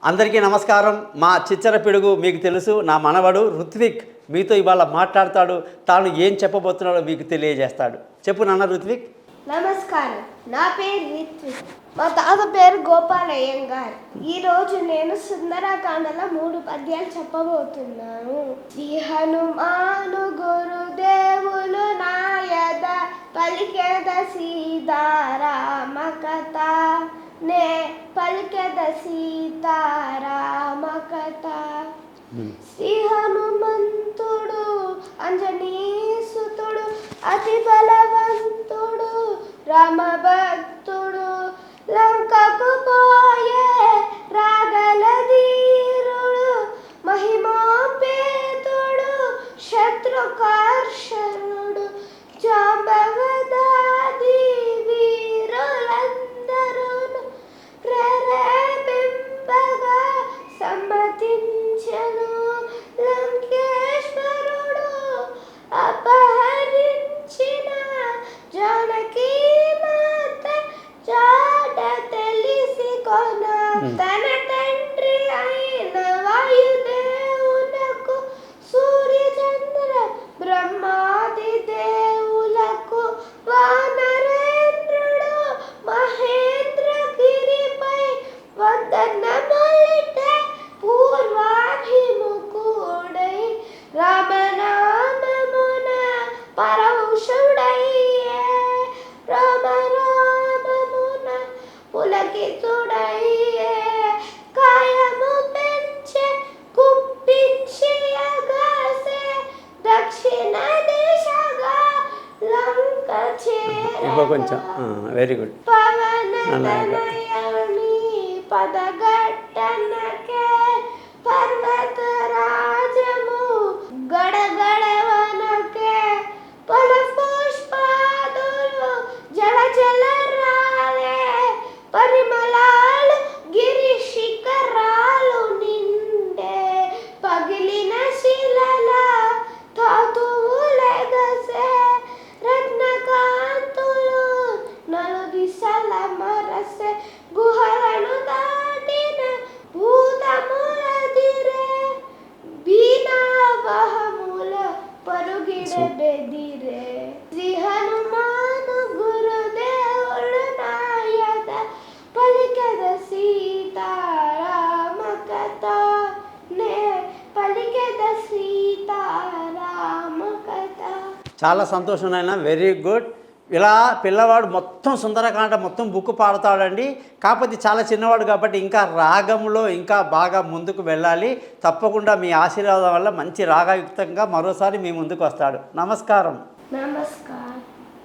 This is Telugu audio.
అందరికీ నమస్కారం. మా చిచ్చర పిడుగు మీకు తెలుసు. నా మనవడు రుత్విక్ మీతో ఇవాళ మాట్లాడతాడు. తాను ఏం చెప్పబోతున్నాడో మీకు తెలియజేస్తాడు. చెప్పు నాన్న రుత్విక్. నమస్కారం, నా పేరు రిత్విక్. మా తాత పేరు గోపాలయ్యంగార్. ఈరోజు నేను సుందరకాండలో 3 పద్యాలు చెప్పబోతున్నాను. శ్రీ హనుమాను గురుదేవులు నాయద పలికెద సీతారామ కథ, నే పలికెద సీతారామ కథ. శ్రీ హనుమంతుడు అంజనీసుతుడు అతి బలవంతుడు రామభక్తుడు, లంకకు పోయే రాగల ధీరుడు మహిమోపేతుడు శత్రుకర్షణుడు, జాంబవదాది వీరులందరూను ప్రేరేపింపగా సమ్మతించెను. లంకేశ్వరుడు అపహరించిన జానకి మాత జాడ తెలిసి కొన, తన తండ్రి అయిన వాయుదేవులకు సూర్యచంద్ర బ్రహ్మాది దేవులకు వానరేంద్రుడు మహేంద్రగిరిపై వందనములిట పూర్వాభిముఖుడై రామనామమున పరౌషుడయ్యే, రామనామమున పులకితుడయ్యే, కాయము పెంచే కుప్పించి అగాసే, దక్షిణ దిశగా లంక కొంచెం వెరీ గుడ్. పవనతనయని పదగట్టనకే పర్వతరాజము గడగడవనకే, ఫల పుష్పాదులు జల జల రాలే, పరిమళాలు గిరి శిఖరాలు నిండే, పగిలిన శిలల ధాతువులెగసే, రత్నకాంతులు నలుదిశల మరసే, గుహలను దాటిన భూతములదిరే, బీనావహముల పరుగిడ బెదిరే. శ్రీ హనుమాను గురుదేవులు నాయద పలికెద సీతారామ కథ, నే పలికెద సీతారామ కథ. చాలా సంతోషం నాయన, వెరీ గుడ్. ఇలా పిల్లవాడు మొత్తం సుందరకాండ మొత్తం బుక్ పాడతాడండి. కాకపోతే చాలా చిన్నవాడు కాబట్టి ఇంకా రాగంలో ఇంకా బాగా ముందుకు వెళ్ళాలి. తప్పకుండా మీ ఆశీర్వాదం వల్ల మంచి రాగయుక్తంగా మరోసారి మీ ముందుకు వస్తాడు. నమస్కారం. నమస్కారం.